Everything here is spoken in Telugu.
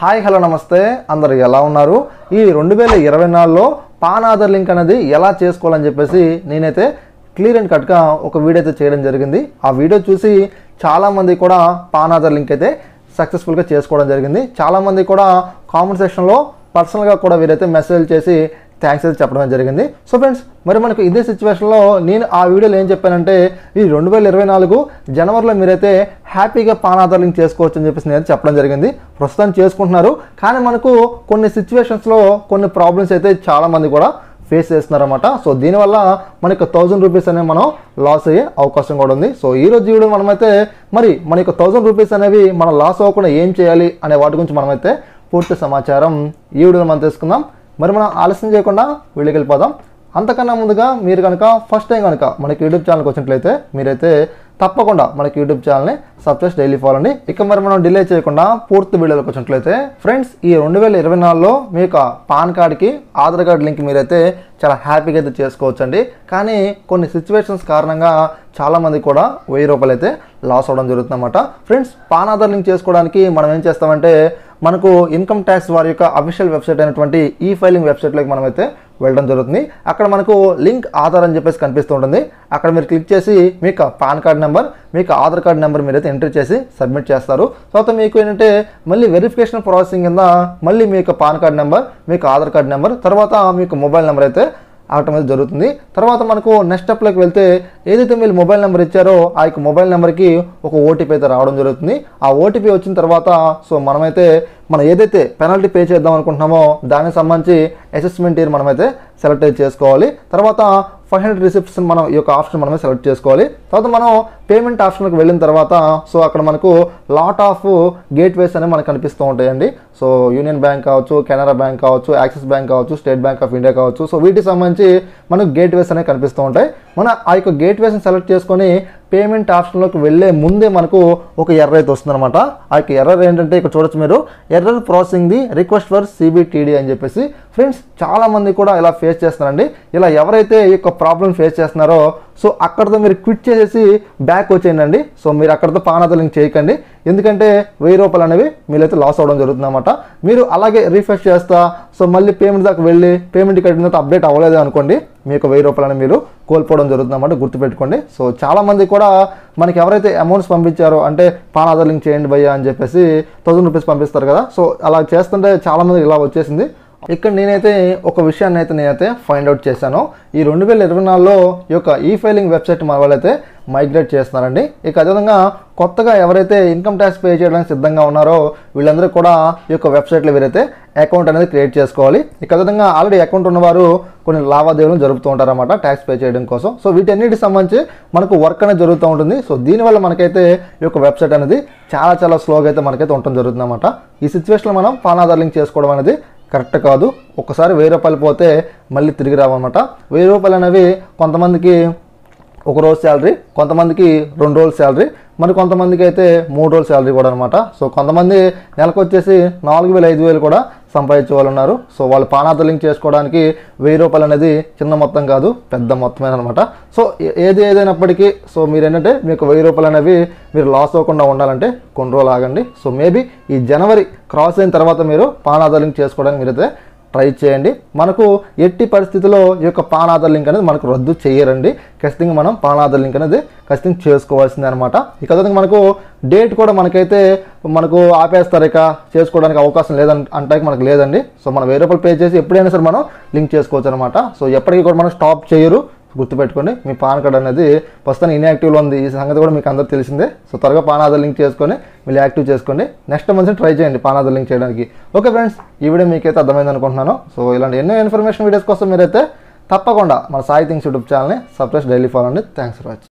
హాయ్ హలో నమస్తే అందరూ ఎలా ఉన్నారు? ఈ 2024లో పాన్ ఆధార్ లింక్ అనేది ఎలా చేసుకోవాలని చెప్పేసి నేనైతే క్లియర్ అండ్ కట్గా ఒక వీడియో అయితే చేయడం జరిగింది. ఆ వీడియో చూసి చాలామంది కూడా పాన్ ఆధార్ లింక్ అయితే సక్సెస్ఫుల్గా చేసుకోవడం జరిగింది. చాలామంది కూడా కామెంట్ సెక్షన్లో పర్సనల్గా కూడా వీరైతే మెసేజ్ చేసి థ్యాంక్స్ అయితే చెప్పడం జరిగింది. సో ఫ్రెండ్స్, మరి మనకు ఇదే సిచ్యువేషన్లో నేను ఆ వీడియోలో ఏం చెప్పానంటే ఈ 2024 జనవరిలో మీరైతే హ్యాపీగా పాన్ ఆధార్ లింక్ చేసుకోవచ్చు అని చెప్పేసి నేను చెప్పడం జరిగింది. ప్రస్తుతం చేసుకుంటున్నారు, కానీ మనకు కొన్ని సిచ్యువేషన్స్లో కొన్ని ప్రాబ్లమ్స్ అయితే చాలామంది కూడా ఫేస్ చేస్తున్నారన్నమాట. సో దీనివల్ల మనకు 1000 రూపీస్ అనేవి మనం లాస్ అయ్యే అవకాశం కూడా ఉంది. సో ఈ రోజు వీడియో మనమైతే మరి మనకు 1000 రూపీస్ అనేవి మనం లాస్ అవ్వకుండా ఏం చేయాలి అనే వాటి గురించి మనమైతే పూర్తి సమాచారం ఈ వీడియోలో మనం తెలుసుకుందాం. మరి మనం ఆలస్యం చేయకుండా వీడియోకి వెళ్ళిపోదాం. అంతకన్నా ముందుగా మీరు కనుక ఫస్ట్ టైం కనుక మనకి యూట్యూబ్ ఛానల్కి వచ్చినట్లయితే మీరైతే తప్పకుండా మనకి యూట్యూబ్ ఛానల్ని సబ్స్క్రైబ్ డైలీ ఫాలో అండి. ఇక మరి మనం డిలే చేయకుండా పూర్తి వీడియోలోకి వచ్చినట్లయితే ఫ్రెండ్స్, ఈ 2024లో మీ యొక్క పాన్ కార్డ్కి ఆధార్ కార్డ్ లింక్ మీరైతే చాలా హ్యాపీగా అయితే చేసుకోవచ్చండి. కానీ కొన్ని సిచ్యువేషన్స్ కారణంగా చాలామంది కూడా 1000 రూపాయలు అయితే లాస్ అవ్వడం జరుగుతుందన్నమాట. ఫ్రెండ్స్, పాన్ ఆధార్ లింక్ చేసుకోవడానికి మనం ఏం చేస్తామంటే మనకు ఇన్కమ్ ట్యాక్స్ వారి యొక్క అఫీషియల్ వెబ్సైట్ అయినటువంటి ఈ ఫైలింగ్ వెబ్సైట్లోకి మనమైతే వెళ్ళడం జరుగుతుంది. అక్కడ మనకు లింక్ ఆధార్ అని చెప్పేసి కనిపిస్తూ ఉంటుంది. అక్కడ మీరు క్లిక్ చేసి మీకు పాన్ కార్డ్ నెంబర్, మీకు ఆధార్ కార్డ్ నెంబర్ మీరైతే ఎంట్రీ చేసి సబ్మిట్ చేస్తారు. తర్వాత మీకు ఏంటంటే మళ్ళీ వెరిఫికేషన్ ప్రాసెసింగ్ కింద మళ్ళీ మీ యొక్క పాన్ కార్డ్ నెంబర్, మీకు ఆధార్ కార్డ్ నెంబర్, తర్వాత మీకు మొబైల్ నెంబర్ అయితే ఆటోమేటిక్ జరుగుతుంది. తర్వాత మనకు నెక్స్ట్ స్టెప్లోకి వెళ్తే ఏదైతే మీరు మొబైల్ నెంబర్ ఇచ్చారో ఆ యొక్క మొబైల్ నెంబర్కి ఒక ఓటీపీ అయితే రావడం జరుగుతుంది. ఆ ఓటీపీ వచ్చిన తర్వాత సో మనమైతే మనం ఏదైతే పెనాల్టీ పే చేద్దాం అనుకుంటున్నామో దానికి సంబంధించి అసెస్మెంట్ ఇయర్ మనమైతే సెలెక్ట్ అయితే చేసుకోవాలి. తర్వాత 500 రిసిప్ట్స్ మనం ఈ యొక్క ఆప్షన్ మనమే సెలెక్ట్ చేసుకోవాలి. తర్వాత మనం పేమెంట్ ఆప్షన్కి వెళ్ళిన తర్వాత సో అక్కడ మనకు లాట్ ఆఫ్ గేట్వేస్ అనేవి మనకు కనిపిస్తూ ఉంటాయండి. సో యూనియన్ బ్యాంక్ కావచ్చు, కెనరా బ్యాంక్ కావచ్చు, యాక్సిస్ బ్యాంక్ కావచ్చు, స్టేట్ బ్యాంక్ ఆఫ్ ఇండియా కావచ్చు. సో వీటికి సంబంధించి మనకు గేట్వేస్ అనేవి కనిపిస్తూ ఉంటాయి. మన ఆ యొక్క గేట్వేస్ని సెలెక్ట్ చేసుకొని పేమెంట్ ఆప్షన్లోకి వెళ్ళే ముందే మనకు ఒక ఎర్రర్ అయితే వస్తుందన్నమాట. ఆ యొక్క ఎర్రర్ ఏంటంటే ఇక్కడ చూడొచ్చు మీరు, error processing the request for CBTD అని చెప్పేసి. ఫ్రెండ్స్, చాలామంది కూడా ఇలా ఫేస్ చేస్తున్నారండి. ఇలా ఎవరైతే ఈ యొక్క ప్రాబ్లం ఫేస్ చేస్తున్నారో సో అక్కడితో మీరు క్విట్ చేసేసి బ్యాక్ వచ్చేయండి. సో మీరు అక్కడితో పాన్ ఆధార్ లింక్ చేయకండి, ఎందుకంటే 1000 రూపాయలు అనేవి మీరైతే లాస్ అవ్వడం జరుగుతుంది అన్నమాట. మీరు అలాగే రీఫ్రెష్ చేస్తా సో మళ్ళీ పేమెంట్ దాకా వెళ్ళి పేమెంట్ కట్టిన తర్వాత అప్డేట్ అవ్వలేదు అనుకోండి, మీకు 1000 రూపాయలని మీరు కోల్పోవడం జరుగుతుంది అన్నమాట. గుర్తుపెట్టుకోండి. సో చాలామంది కూడా మనకి ఎవరైతే అమౌంట్స్ పంపించారో అంటే పాన్ ఆధార్ లింక్ చేయండి భయ్యా అని చెప్పేసి 1000 రూపీస్ పంపిస్తారు కదా. సో అలా చేస్తుంటే చాలామంది ఇలా వచ్చేసింది. ఇక్కడ నేనైతే ఒక విషయాన్ని అయితే నేనైతే ఫైండ్ అవుట్ చేశాను. ఈ 2024లో ఈ యొక్క ఈ ఫైలింగ్ వెబ్సైట్ మన వాళ్ళైతే మైగ్రేట్ చేస్తున్నారండి. ఇక అదేవిధంగా కొత్తగా ఎవరైతే ఇన్కమ్ ట్యాక్స్ పే చేయడానికి సిద్ధంగా ఉన్నారో వీళ్ళందరూ కూడా ఈ యొక్క వెబ్సైట్లో వీరైతే అకౌంట్ అనేది క్రియేట్ చేసుకోవాలి. ఇక అదేవిధంగా ఆల్రెడీ అకౌంట్ ఉన్నవారు కొన్ని లావాదేవీలను జరుపుతూ ఉంటారన్నమాట ట్యాక్స్ పే చేయడం కోసం. సో వీటన్నిటికి సంబంధించి మనకు వర్క్ అనేది జరుగుతూ ఉంటుంది. సో దీనివల్ల మనకైతే ఈ యొక్క వెబ్సైట్ అనేది చాలా స్లోగా అయితే మనకైతే ఉండటం జరుగుతుంది అన్నమాట. ఈ సిచ్యువేషన్లో మనం పాన్ ఆధార్ లింక్ చేసుకోవడం అనేది కరెక్ట్ కాదు. ఒక్కసారి 1000 రూపాయలు పోతే మళ్ళీ తిరిగి రావన్నమాట. 1000 రూపాయలు అనేవి కొంతమందికి ఒక రోజు శాలరీ, కొంతమందికి 2 రోజుల శాలరీ, మరి కొంతమందికి అయితే 3 రోజుల శాలరీ కూడా అనమాట. సో కొంతమంది నెలకు వచ్చేసి 4000 5000 కూడా సంపాదించే వాళ్ళు ఉన్నారు. సో వాళ్ళు పాన్ ఆధార్ లింక్ చేసుకోవడానికి 1000 రూపాయలు అనేది చిన్న మొత్తం కాదు, పెద్ద మొత్తమే అనమాట. సో ఏదైనప్పటికీ సో మీరు ఏంటంటే మీకు 1000 రూపాయలు అనేవి మీరు లాస్ అవ్వకుండా ఉండాలంటే కొన్ని రోజులు ఆగండి. సో మేబీ ఈ జనవరి క్రాస్ అయిన తర్వాత మీరు పాన్ ఆధార్ లింక్ చేసుకోవడానికి మీరైతే ట్రై చేయండి. మనకు ఎట్టి పరిస్థితుల్లో ఈ యొక్క పాన్ ఆధార్ లింక్ అనేది మనకు రద్దు చేయరండి. ఖచ్చితంగా మనం పాన్ ఆధార్ లింక్ అనేది ఖచ్చితంగా చేసుకోవాల్సిందే అనమాట. ఇక అదే మనకు డేట్ కూడా మనకు ఆపేస్తారు, ఇక చేసుకోవడానికి అవకాశం అంటే మనకు లేదండి. సో మనం 1000 రూపాయలు పే చేసి ఎప్పుడైనా సరే మనం లింక్ చేసుకోవచ్చు అనమాట. సో ఎప్పటికీ కూడా మనం స్టాప్ చేయరు. గుర్తుపెట్టుకోండి, మీ పాన్ కార్డ్ అనేది ప్రస్తుతం ఇన్యాక్టివ్లో ఉంది. ఈ సంగతి కూడా మీకు అందరూ తెలిసిందే. సో త్వరగా పాన్ ఆధార్ లింక్ చేసుకొని మీరు యాక్టివ్ చేసుకోండి. నెక్స్ట్ మంత్ ట్రై చేయండి పాన్ ఆధార్ లింక్ చేయడానికి. ఓకే ఫ్రెండ్స్, ఈ వీడియో మీకైతే అర్థమైంది అనుకుంటున్నాను. సో ఇలాంటి ఎన్నో ఇన్ఫర్మేషన్ వీడియోస్ కోసం మీరైతే తప్పకుండా మన సాయి థింగ్స్ యూట్యూబ్ ఛానల్ని సబ్స్క్రైబ్ డైలీ ఫాలో అండి. Thanks for watching.